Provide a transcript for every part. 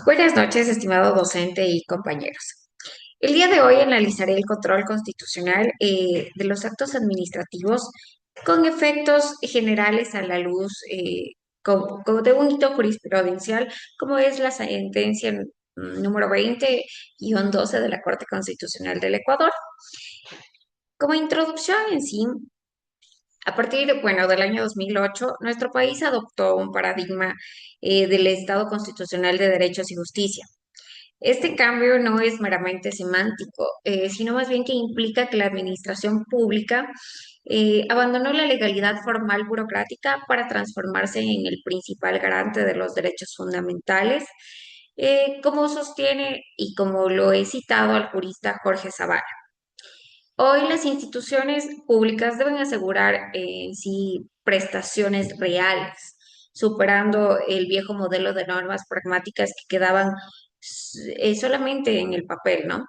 Buenas noches, estimado docente y compañeros. El día de hoy analizaré el control constitucional de los actos administrativos con efectos generales a la luz de un hito jurisprudencial, como es la sentencia número 20-12 de la Corte Constitucional del Ecuador. Como introducción en sí, a partir, bueno, del año 2008, nuestro país adoptó un paradigma del Estado constitucional de derechos y justicia. Este cambio no es meramente semántico, sino más bien que implica que la administración pública abandonó la legalidad formal burocrática para transformarse en el principal garante de los derechos fundamentales, como sostiene y como lo he citado al jurista Jorge Zavala. Hoy las instituciones públicas deben asegurar en sí prestaciones reales, superando el viejo modelo de normas pragmáticas que quedaban solamente en el papel, ¿no?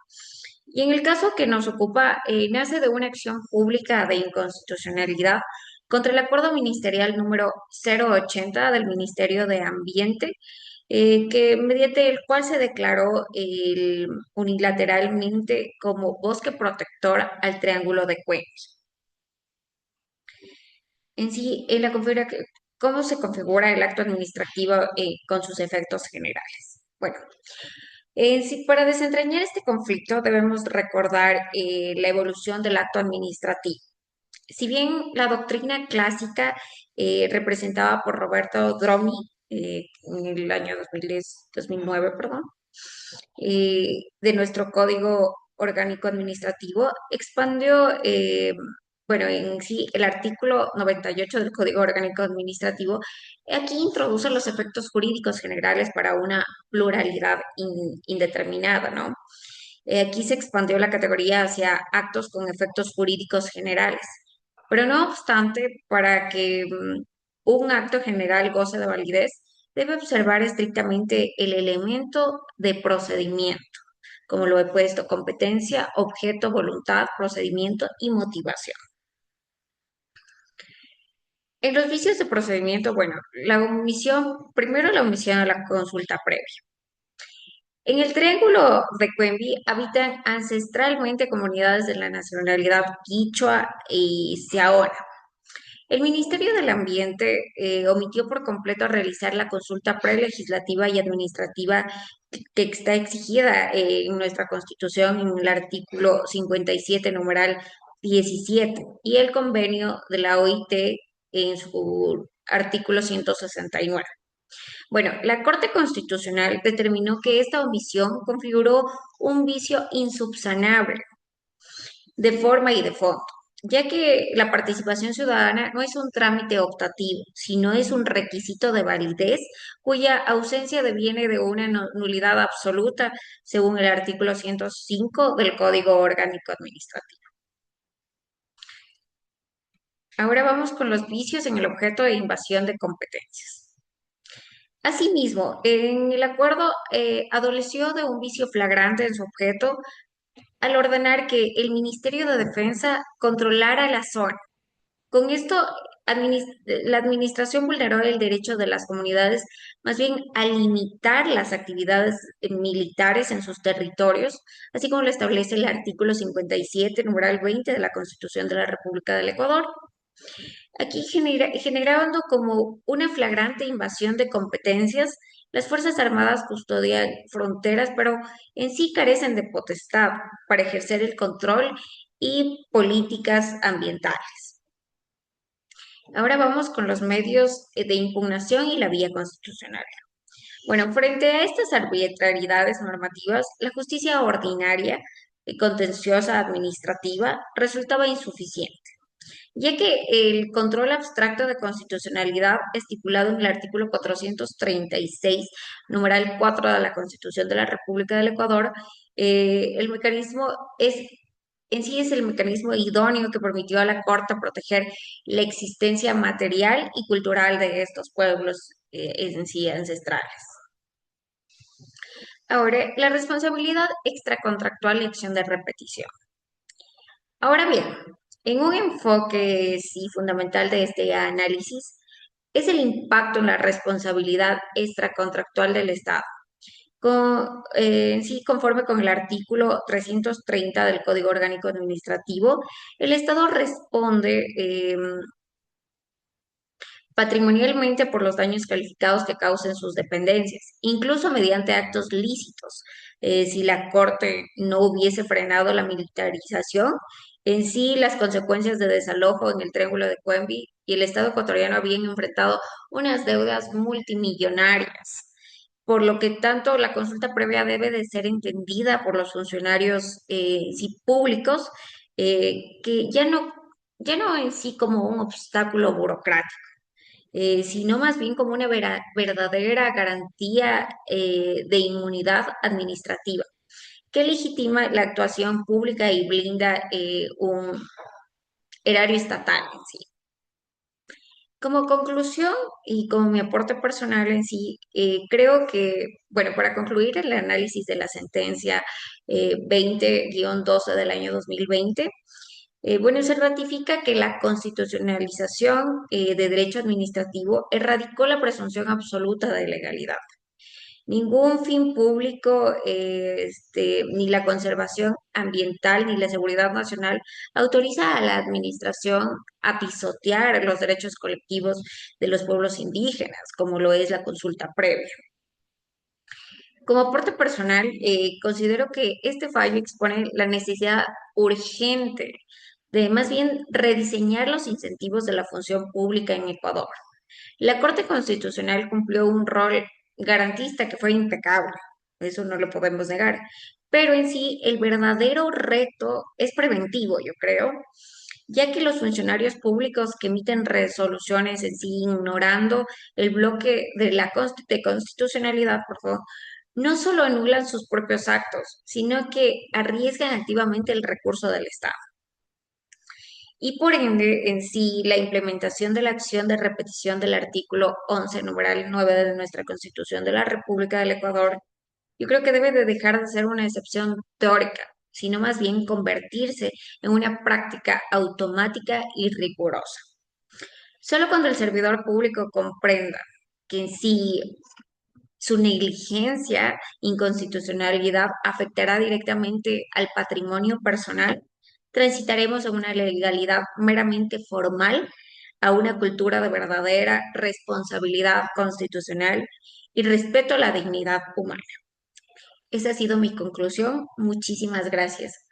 Y en el caso que nos ocupa, nace de una acción pública de inconstitucionalidad contra el acuerdo ministerial número 080 del Ministerio de Ambiente, que mediante el cual se declaró unilateralmente como bosque protector al Triángulo de Cuellos. En sí, ¿cómo se configura el acto administrativo con sus efectos generales? Bueno, en sí, para desentrañar este conflicto debemos recordar la evolución del acto administrativo. Si bien la doctrina clásica representada por Roberto Dromi en el año 2010, 2009, perdón, de nuestro Código Orgánico Administrativo, expandió, bueno, en sí, el artículo 98 del Código Orgánico Administrativo, aquí introduce los efectos jurídicos generales para una pluralidad indeterminada, ¿no? Aquí se expandió la categoría hacia actos con efectos jurídicos generales. Pero no obstante, para que un acto general goce de validez, debe observar estrictamente el elemento de procedimiento, como lo he puesto, competencia, objeto, voluntad, procedimiento y motivación. En los vicios de procedimiento, bueno, primero la omisión a la consulta previa. En el Triángulo de Cuenvi habitan ancestralmente comunidades de la nacionalidad quichua y siaora. El Ministerio del Ambiente omitió por completo realizar la consulta prelegislativa y administrativa que está exigida en nuestra Constitución en el artículo 57, numeral 17, y el convenio de la OIT en su artículo 169. Bueno, la Corte Constitucional determinó que esta omisión configuró un vicio insubsanable de forma y de fondo, ya que la participación ciudadana no es un trámite optativo, sino es un requisito de validez cuya ausencia deviene de una nulidad absoluta según el artículo 105 del Código Orgánico Administrativo. Ahora vamos con los vicios en el objeto de invasión de competencias. Asimismo, en el acuerdo adoleció de un vicio flagrante en su objeto al ordenar que el Ministerio de Defensa controlara la zona. Con esto, la administración vulneró el derecho de las comunidades más bien a limitar las actividades militares en sus territorios, así como lo establece el artículo 57, numeral 20 de la Constitución de la República del Ecuador. Aquí generando como una flagrante invasión de competencias, las Fuerzas Armadas custodian fronteras, pero en sí carecen de potestad para ejercer el control y políticas ambientales. Ahora vamos con los medios de impugnación y la vía constitucional. Bueno, frente a estas arbitrariedades normativas, la justicia ordinaria y contenciosa administrativa resultaba insuficiente, ya que el control abstracto de constitucionalidad estipulado en el artículo 436, numeral 4 de la Constitución de la República del Ecuador, el mecanismo en sí es el mecanismo idóneo que permitió a la Corte proteger la existencia material y cultural de estos pueblos en sí ancestrales. Ahora, la responsabilidad extracontractual y acción de repetición. Ahora bien, en un enfoque sí fundamental de este análisis es el impacto en la responsabilidad extracontractual del Estado. Sí, conforme con el artículo 330 del Código Orgánico Administrativo, el Estado responde patrimonialmente por los daños calificados que causen sus dependencias, incluso mediante actos lícitos. Si la Corte no hubiese frenado la militarización, en sí las consecuencias de desalojo en el Triángulo de Cuembi y el Estado ecuatoriano habían enfrentado unas deudas multimillonarias, por lo que tanto la consulta previa debe de ser entendida por los funcionarios sí, públicos, que ya no en sí como un obstáculo burocrático, sino más bien como una verdadera garantía de inmunidad administrativa que legitima la actuación pública y blinda un erario estatal en sí. Como conclusión y como mi aporte personal en sí, creo que, bueno, para concluir el análisis de la sentencia 20-12 del año 2020, bueno, se ratifica que la constitucionalización de derecho administrativo erradicó la presunción absoluta de legalidad. Ningún fin público, ni la conservación ambiental ni la seguridad nacional autoriza a la administración a pisotear los derechos colectivos de los pueblos indígenas, como lo es la consulta previa. Como aporte personal, considero que este fallo expone la necesidad urgente de más bien rediseñar los incentivos de la función pública en Ecuador. La Corte Constitucional cumplió un rol garantista que fue impecable, eso no lo podemos negar, pero en sí el verdadero reto es preventivo, yo creo, ya que los funcionarios públicos que emiten resoluciones en sí ignorando el bloque de la de constitucionalidad, por favor, no solo anulan sus propios actos, sino que arriesgan activamente el recurso del Estado. Y por ende, en sí, la implementación de la acción de repetición del artículo 11, numeral 9 de nuestra Constitución de la República del Ecuador, yo creo que debe de dejar de ser una excepción teórica, sino más bien convertirse en una práctica automática y rigurosa. Solo cuando el servidor público comprenda que en sí su negligencia, inconstitucionalidad afectará directamente al patrimonio personal, transitaremos a una legalidad meramente formal a una cultura de verdadera responsabilidad constitucional y respeto a la dignidad humana. Esa ha sido mi conclusión. Muchísimas gracias.